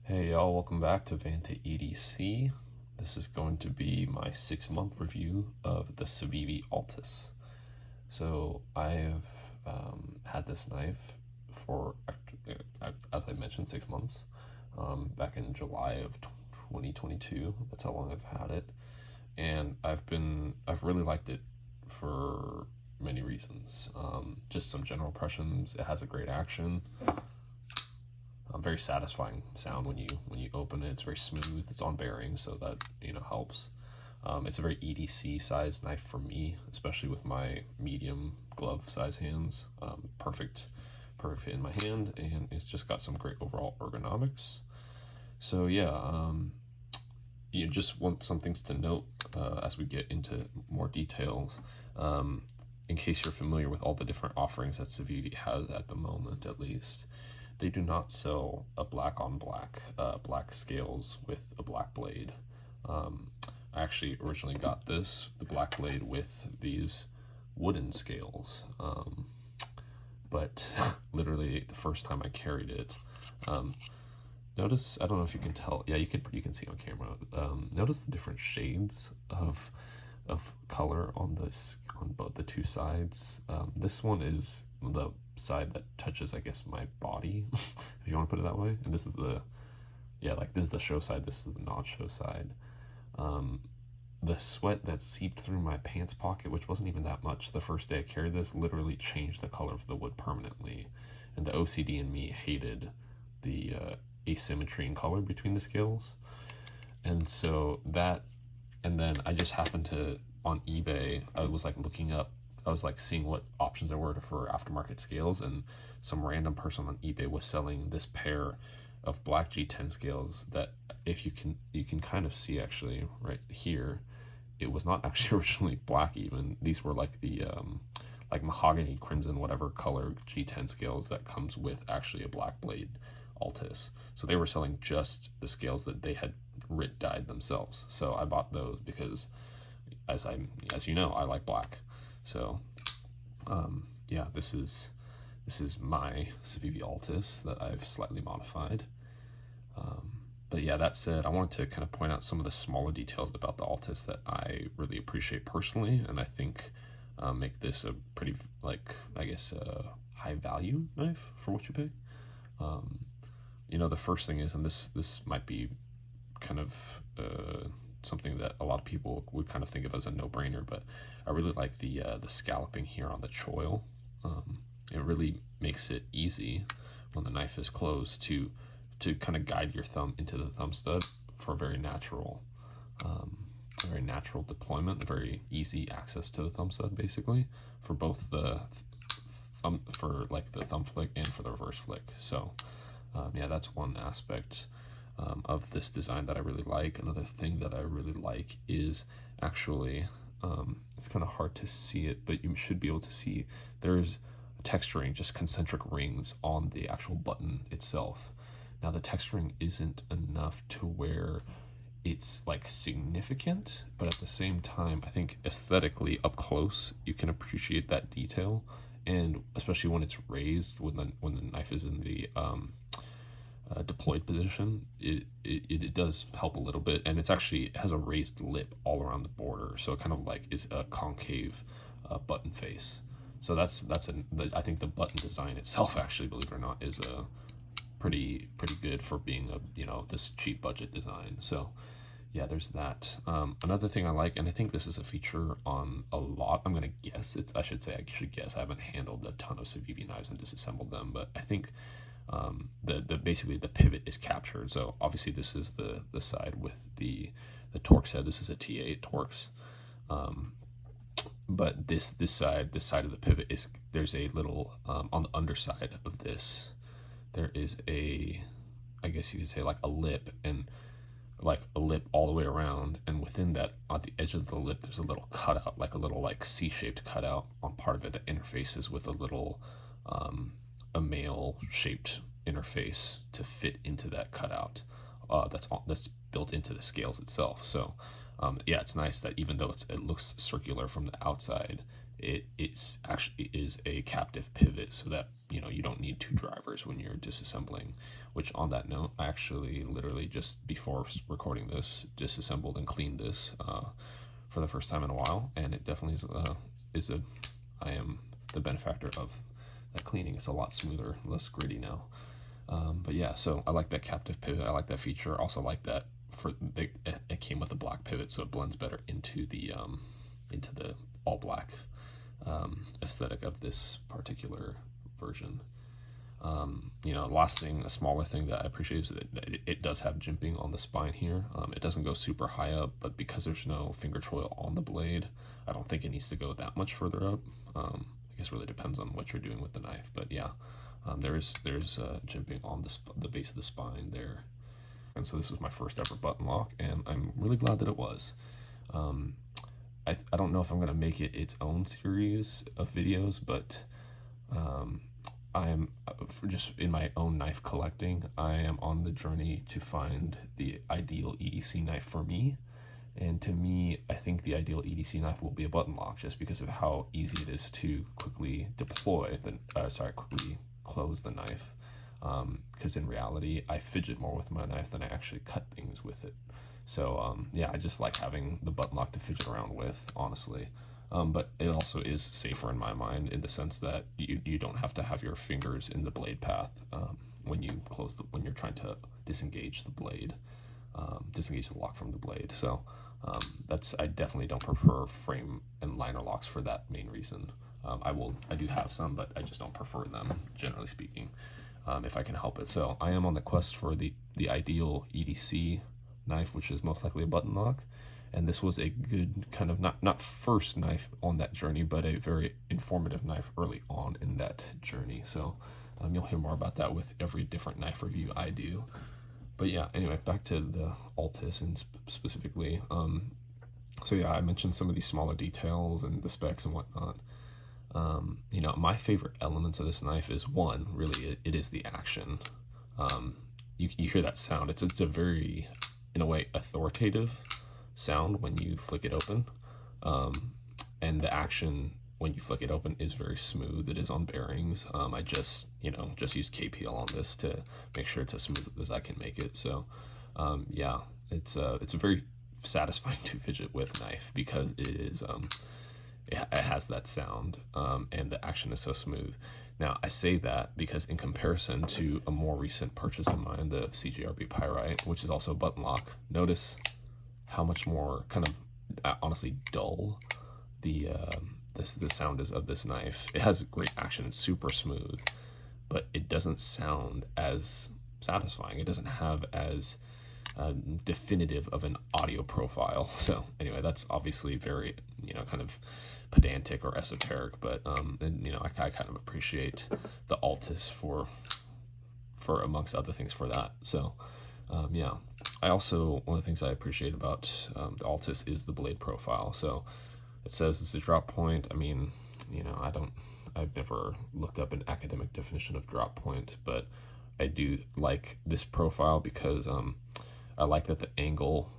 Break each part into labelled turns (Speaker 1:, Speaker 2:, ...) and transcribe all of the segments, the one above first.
Speaker 1: Hey y'all, welcome back to Vanta EDC. This is going to be my 6-month review of the Civivi Altus. So I have had this knife for, as I mentioned, 6 months. Back in July of 2022. That's how long I've had it, and I've really liked it for many reasons. Just some general impressions. It has a great action. Very satisfying sound when you open it. It's very smooth. It's on bearing, so that helps. It's a very EDC size knife for me, especially with my medium glove size hands. Perfect fit in my hand, and it's just got some great overall ergonomics. So yeah, you just want some things to note as we get into more details. In case you're familiar with all the different offerings that Civivi has at the moment, at least. They do not sell a black on black scales with a black blade. I actually originally got the black blade with these wooden scales, but literally the first time I carried it, notice, I don't know if you can tell, yeah, you can see on camera. Notice the different shades of color on both the two sides. This one is the side that touches, I guess, my body, if you want to put it that way. And this is this is the show side, this is the not show side. The sweat that seeped through my pants pocket, which wasn't even that much the first day I carried this, literally changed the color of the wood permanently. And the OCD in me hated the asymmetry in color between the scales. And so that, and then I just happened to, on eBay, I was seeing what options there were for aftermarket scales, and some random person on eBay was selling this pair of black G10 scales that, if you can kind of see actually right here, it was not actually originally black even. These were like the like mahogany, crimson, whatever color G10 scales that comes with actually a black blade Altus. So they were selling just the scales that they had dyed themselves. So I bought those because, as you know, I like black. So yeah, this is my Civivi Altus that I've slightly modified. But yeah, that said, I wanted to kind of point out some of the smaller details about the Altus that I really appreciate personally, and I think make this a pretty, high value knife for what you pay. The first thing is, and this might be kind of something that a lot of people would kind of think of as a no-brainer, but I really like the scalloping here on the choil. It really makes it easy when the knife is closed to kind of guide your thumb into the thumb stud for a very natural deployment, very easy access to the thumb stud, basically, for both the thumb flick and for the reverse flick. So yeah, that's one aspect of this design that I really like. Another thing that I really like is actually, it's kind of hard to see it, but you should be able to see there's texturing, just concentric rings on the actual button itself. Now the texturing isn't enough to where it's like significant, but at the same time, I think aesthetically up close you can appreciate that detail, and especially when it's raised, when the knife is in the deployed position, it does help a little bit, and it has a raised lip all around the border, so it kind of like is a concave button face. So I think the button design itself, actually, believe it or not, is a pretty good for being this cheap budget design. So yeah, there's that. Another thing I like, and I think this is a feature on a lot, I'm gonna guess I should guess, I haven't handled a ton of Civivi knives and disassembled them, but I think basically the pivot is captured. So obviously this is the side with the Torx head. This is a T8 Torx. But this side of the pivot is, there's a little on the underside of this, there is I guess you could say like a lip, and like a lip all the way around, and within that, on the edge of the lip, there's a little cutout, like a little like C-shaped cutout on part of it that interfaces with a little a male shaped interface to fit into that cutout that's built into the scales itself. So yeah, it's nice that even though it looks circular from the outside, it's actually is a captive pivot, so that you don't need two drivers when you're disassembling. Which, on that note, I actually literally just before recording this disassembled and cleaned this for the first time in a while, and it definitely I am the benefactor of that cleaning. It's a lot smoother, less gritty now. But yeah, so I like that captive pivot. I like that feature. Also like that it came with a black pivot, so it blends better into the all black aesthetic of this particular version. Last thing, a smaller thing that I appreciate is that it does have jimping on the spine here. It doesn't go super high up, but because there's no finger choil on the blade, I don't think it needs to go that much further up. I guess it really depends on what you're doing with the knife, but yeah, there's jimping on the base of the spine there. And so this was my first ever button lock, and I'm really glad that it was. I don't know if I'm going to make it its own series of videos, but I am, just in my own knife collecting, I am on the journey to find the ideal EDC knife for me. And to me, I think the ideal EDC knife will be a button lock, just because of how easy it is to quickly quickly close the knife. Because in reality, I fidget more with my knife than I actually cut things with it. So yeah, I just like having the button lock to fidget around with, honestly. But it also is safer in my mind, in the sense that you don't have to have your fingers in the blade path when you're trying to disengage the blade, disengage the lock from the blade. So I definitely don't prefer frame and liner locks for that main reason. I do have some, but I just don't prefer them, generally speaking, if I can help it. So I am on the quest for the ideal EDC knife, which is most likely a button lock. And this was a good kind of not first knife on that journey, but a very informative knife early on in that journey. So you'll hear more about that with every different knife review I do. But yeah, anyway, back to the Altis and specifically. So yeah, I mentioned some of these smaller details and the specs and whatnot. My favorite elements of this knife is, one, really it is the action. You hear that sound. It's a very, in a way, authoritative sound when you flick it open, and the action when you flick it open is very smooth. It is on bearings. I just use KPL on this to make sure it's as smooth as I can make it. So yeah, it's a very satisfying to fidget with knife, because it is it has that sound, and the action is so smooth. Now, I say that because in comparison to a more recent purchase of mine, the CJRB Pyrite, which is also a button lock, notice how much more kind of honestly dull the sound is of this knife. It has great action, it's super smooth, but it doesn't sound as satisfying. It doesn't have as definitive of an audio profile. So anyway, that's obviously very kind of pedantic or esoteric, but I kind of appreciate the Altis for amongst other things for that. So yeah, I also, one of the things I appreciate about the Altis is the blade profile. So it says it's a drop point. I mean, I've never looked up an academic definition of drop point, but I do like this profile because I like that the angle,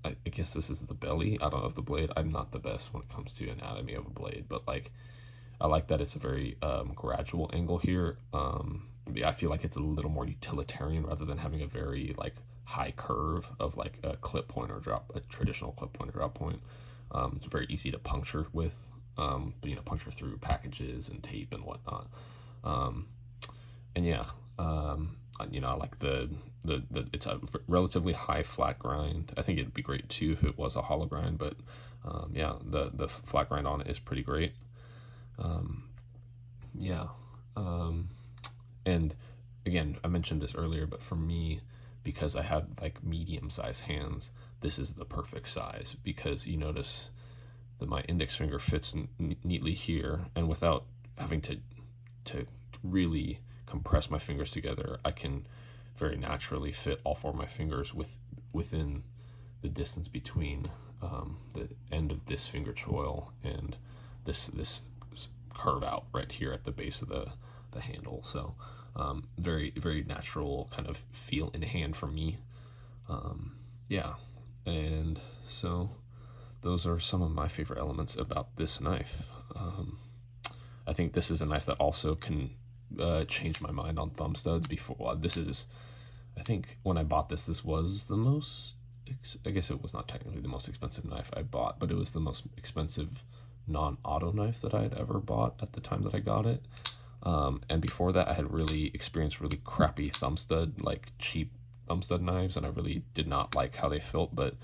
Speaker 1: I guess this is the belly, I don't know, of the blade. I'm not the best when it comes to anatomy of a blade, but I like that it's a very gradual angle here. I feel like it's a little more utilitarian rather than having a very high curve of a clip point or a traditional clip point or drop point. It's very easy to puncture with, but puncture through packages and tape and whatnot. And yeah, I like the it's a relatively high flat grind. I think it'd be great too if it was a hollow grind, but yeah, the flat grind on it is pretty great. Yeah, and again, I mentioned this earlier, but for me, because I have medium-sized hands, this is the perfect size, because you notice that my index finger fits neatly here, and without having to really compress my fingers together, I can very naturally fit all four of my fingers within the distance between the end of this finger choil and this curve out right here at the base of the handle. So very, very natural kind of feel in hand for me. Yeah, and so those are some of my favorite elements about this knife. I think this is a knife that also can change my mind on thumb studs. Before this is, I think when I bought this, this was the most, I guess it was not technically the most expensive knife I bought, but it was the most expensive non-auto knife that I had ever bought at the time that I got it. And before that, I had really experienced really crappy thumb stud, like cheap thumb stud knives, and I really did not like how they felt. But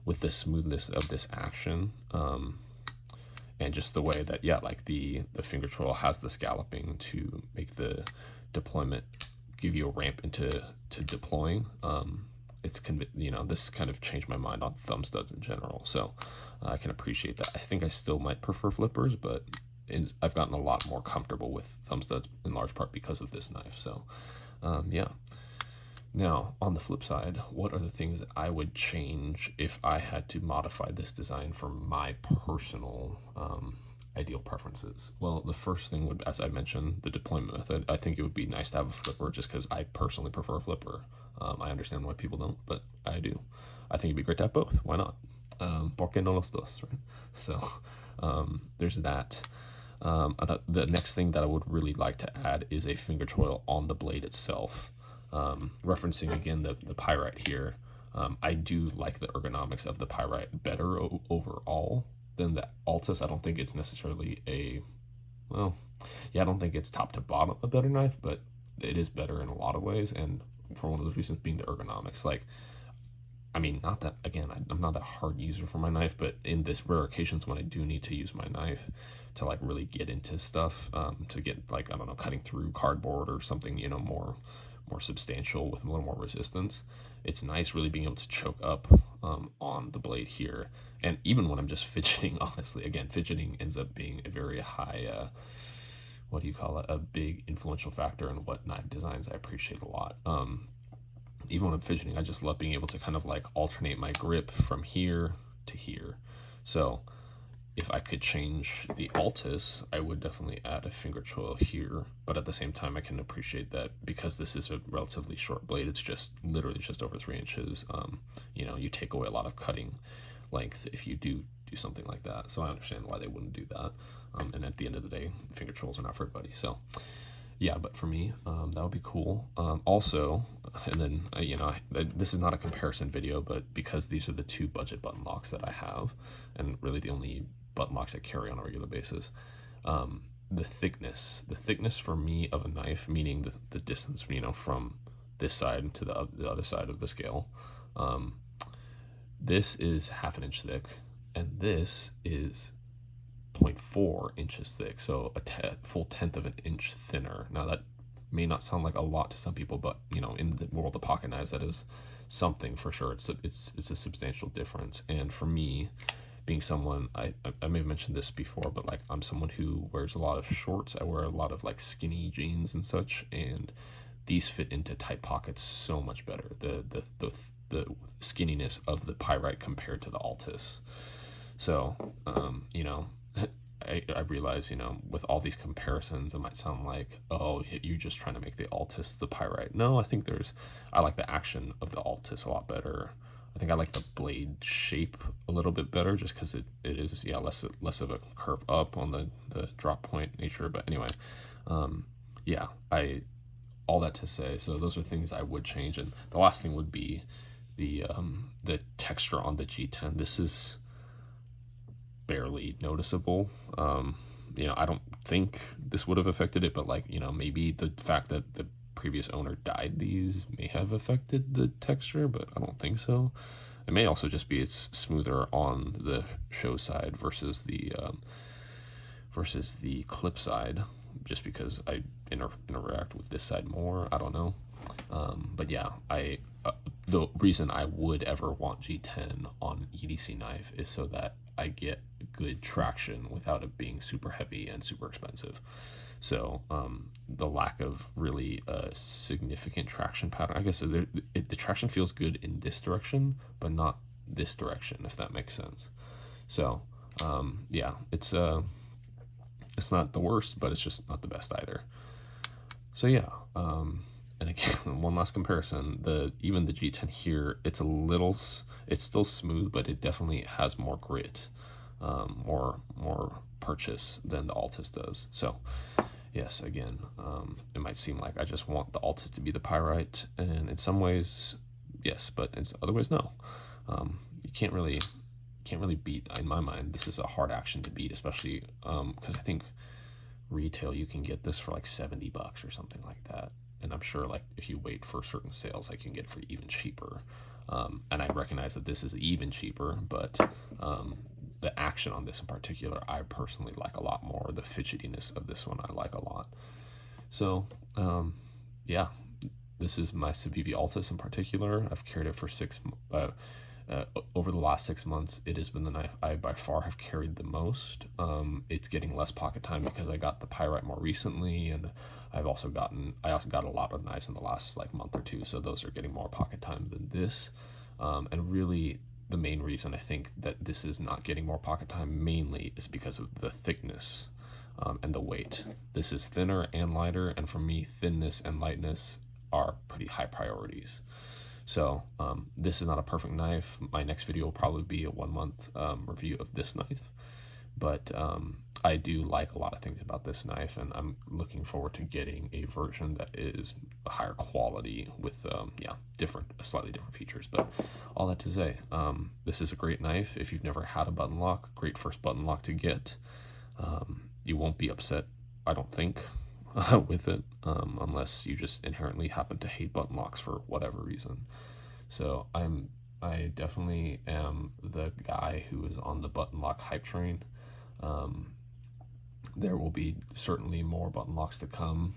Speaker 1: with the smoothness of this action, and just the way that, yeah, like the finger choil has the scalloping to make the deployment, give you a ramp into deploying. It's this kind of changed my mind on thumb studs in general. So I can appreciate that. I think I still might prefer flippers, but I've gotten a lot more comfortable with thumb studs in large part because of this knife. So yeah. Now, on the flip side, what are the things that I would change if I had to modify this design for my personal ideal preferences? Well, the first thing would, as I mentioned, the deployment method. I think it would be nice to have a flipper just because I personally prefer a flipper. I understand why people don't, but I do. I think it'd be great to have both. Why not? ¿Por qué no los dos, right? So there's that. The next thing that I would really like to add is a finger choil on the blade itself. Referencing again the Pyrite here, I do like the ergonomics of the Pyrite better overall than the Altus. I don't think it's necessarily I don't think it's top to bottom a better knife, but it is better in a lot of ways, and for one of those reasons being the ergonomics. Like, I mean, not that, again, I'm not a hard user for my knife, but in this rare occasions when I do need to use my knife to like really get into stuff, to get like, I don't know, cutting through cardboard or something, more substantial with a little more resistance, it's nice really being able to choke up on the blade here. And even when I'm just fidgeting, honestly, again, fidgeting ends up being a very high, a big influential factor in what knife designs I appreciate a lot. Even when I'm fidgeting, I just love being able to kind of like alternate my grip from here to here. So if I could change the Altus, I would definitely add a finger choil here, but at the same time, I can appreciate that because this is a relatively short blade, it's just literally just over 3 inches. You take away a lot of cutting length if you do something like that. So I understand why they wouldn't do that. And at the end of the day, finger choils are not for everybody. So yeah, but for me, that would be cool. Also, and then, this is not a comparison video, but because these are the 2 budget button locks that I have, and really the only button locks I carry on a regular basis, the thickness for me of a knife, meaning the distance, from this side to the other side of the scale, this is 1/2 inch thick, and this is 0.4 inches thick, so a full 1/10 of an inch thinner. Now that may not sound like a lot to some people, but in the world of pocket knives, that is something for sure. It's a substantial difference. And for me, being someone, I may have mentioned this before, but like I'm someone who wears a lot of shorts. I wear a lot of like skinny jeans and such, and these fit into tight pockets so much better. The skinniness of the Pyrite compared to the Altus. So I realize, with all these comparisons, it might sound like, oh, you're just trying to make the Altus the Pyrite. No, I think I like the action of the Altus a lot better. I think I like the blade shape a little bit better just because it is, less of a curve up on the drop point nature. But anyway, all that to say, so those are things I would change. And the last thing would be the texture on the G10. This is barely noticeable. I don't think this would have affected it, but maybe the fact that the previous owner dyed these may have affected the texture, but I don't think so. It may also just be it's smoother on the show side versus the clip side, just because I interact with this side more. I don't know. But yeah, the reason I would ever want G10 on EDC knife is so that I get good traction without it being super heavy and super expensive. So the lack of really significant traction pattern, I guess the traction feels good in this direction, but not this direction, if that makes sense. So it's not the worst, but it's just not the best either. So yeah, and again, one last comparison, even the G10 here, it's still smooth, but it definitely has more grit. more purchase than the Altus does. So yes, again, it might seem like I just want the Altus to be the Pyrite, and in some ways, yes, but in other ways, no. You can't really beat. In my mind, this is a hard action to beat, especially because I think retail you can get this for like $70 or something like that, and I'm sure like if you wait for certain sales, I can get it for even cheaper. And I recognize that this is even cheaper, but the action on this in particular, I personally like a lot more. The fidgetiness of this one, I like a lot. So, yeah, this is my Civivi Altus in particular. I've carried it for over the last 6 months. It has been the knife I by far have carried the most. It's getting less pocket time because I got the Pyrite more recently, and I also got a lot of knives in the last like month or two, so those are getting more pocket time than this. And really, the main reason I think that this is not getting more pocket time mainly is because of the thickness and the weight. This is thinner and lighter, and for me, thinness and lightness are pretty high priorities. So this is not a perfect knife. My next video will probably be a 1 month review of this knife, but I do like a lot of things about this knife, and I'm looking forward to getting a version that is a higher quality with slightly different features. But all that to say, this is a great knife. If you've never had a button lock, great first button lock to get. You won't be upset, I don't think, with it, unless you just inherently happen to hate button locks for whatever reason. So I definitely am the guy who is on the button lock hype train. There will be certainly more button locks to come.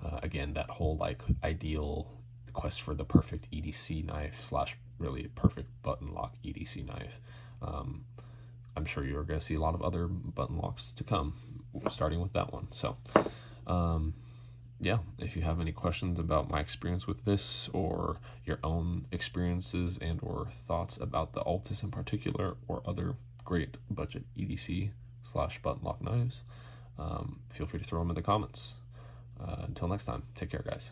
Speaker 1: Again, that whole like ideal quest for the perfect EDC knife / really perfect button lock EDC knife. I'm sure you're going to see a lot of other button locks to come, starting with that one. So, yeah, if you have any questions about my experience with this, or your own experiences and or thoughts about the Altus in particular, or other great budget EDC / button lock knives, feel free to throw them in the comments. Until next time, take care, guys.